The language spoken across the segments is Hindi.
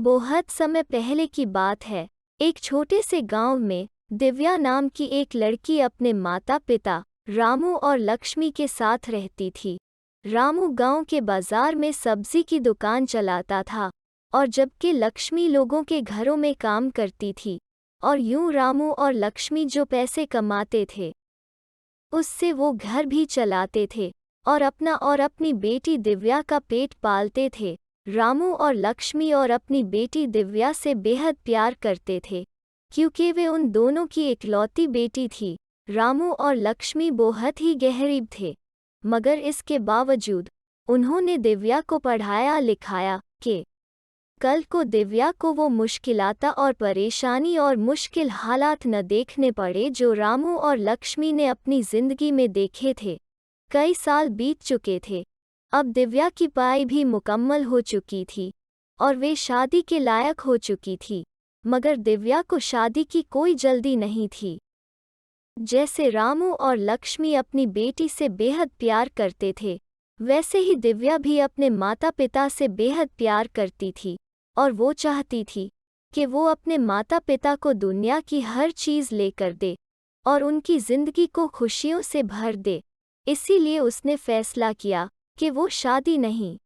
बहुत समय पहले की बात है। एक छोटे से गांव में दिव्या नाम की एक लड़की अपने माता पिता रामू और लक्ष्मी के साथ रहती थी। रामू गांव के बाजार में सब्जी की दुकान चलाता था और जबकि लक्ष्मी लोगों के घरों में काम करती थी। और यूं रामू और लक्ष्मी जो पैसे कमाते थे उससे वो घर भी चलाते थे और अपना और अपनी बेटी दिव्या का पेट पालते थे। रामू और लक्ष्मी और अपनी बेटी दिव्या से बेहद प्यार करते थे क्योंकि वे उन दोनों की इकलौती बेटी थी। रामू और लक्ष्मी बहुत ही गरीब थे, मगर इसके बावजूद उन्होंने दिव्या को पढ़ाया लिखाया कि कल को दिव्या को वो मुश्किलात और परेशानी और मुश्किल हालात न देखने पड़े जो रामू और लक्ष्मी ने अपनी जिंदगी में देखे थे। कई साल बीत चुके थे। अब दिव्या की पढ़ाई भी मुकम्मल हो चुकी थी और वे शादी के लायक हो चुकी थी, मगर दिव्या को शादी की कोई जल्दी नहीं थी। जैसे रामू और लक्ष्मी अपनी बेटी से बेहद प्यार करते थे, वैसे ही दिव्या भी अपने माता पिता से बेहद प्यार करती थी और वो चाहती थी कि वो अपने माता पिता को दुनिया की हर चीज़ लेकर दे और उनकी ज़िंदगी को खुशियों से भर दे। इसीलिए उसने फैसला किया कि वो शादी नहीं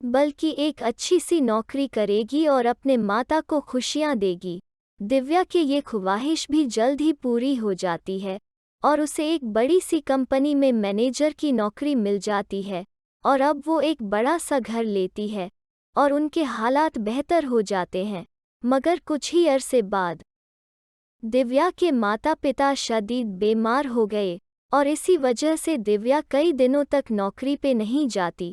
बल्कि एक अच्छी सी नौकरी करेगी और अपने माता को खुशियाँ देगी। दिव्या की ये ख्वाहिश भी जल्द ही पूरी हो जाती है और उसे एक बड़ी सी कंपनी में मैनेजर की नौकरी मिल जाती है और अब वो एक बड़ा सा घर लेती है और उनके हालात बेहतर हो जाते हैं। मगर कुछ ही अरसे बाद दिव्या के माता पिता शदीद बीमार हो गए और इसी वजह से दिव्या कई दिनों तक नौकरी पे नहीं जाती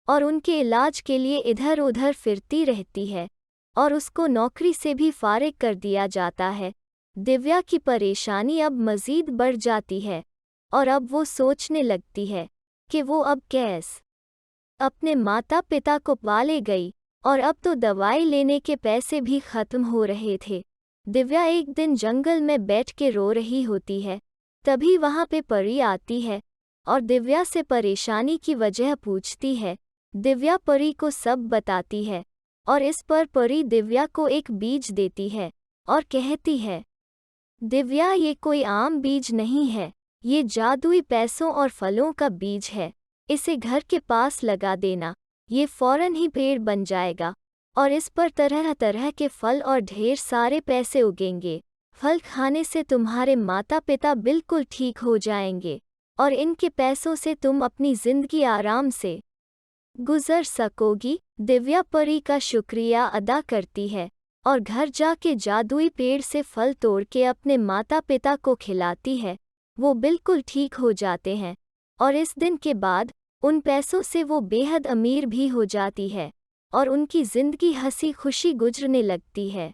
और उनके इलाज के लिए इधर उधर फिरती रहती है और उसको नौकरी से भी फारिग कर दिया जाता है। दिव्या की परेशानी अब मज़ीद बढ़ जाती है और अब वो सोचने लगती है कि वो अब कैसे अपने माता पिता को पाले गई और अब तो दवाई लेने के पैसे भी ख़त्म हो रहे थे। दिव्या एक दिन जंगल में बैठ के रो रही होती है, तभी वहाँ पे परी आती है और दिव्या से परेशानी की वजह पूछती है। दिव्या परी को सब बताती है और इस पर परी दिव्या को एक बीज देती है और कहती है, दिव्या ये कोई आम बीज नहीं है, ये जादुई पैसों और फलों का बीज है। इसे घर के पास लगा देना, ये फौरन ही पेड़ बन जाएगा और इस पर तरह तरह के फल और ढेर सारे पैसे उगेंगे। फल खाने से तुम्हारे माता पिता बिल्कुल ठीक हो जाएंगे और इनके पैसों से तुम अपनी जिंदगी आराम से गुजर सकोगी। दिव्या परी का शुक्रिया अदा करती है और घर जाके जादुई पेड़ से फल तोड़ के अपने माता पिता को खिलाती है। वो बिल्कुल ठीक हो जाते हैं और इस दिन के बाद उन पैसों से वो बेहद अमीर भी हो जाती है और उनकी जिंदगी हंसी खुशी गुजरने लगती है।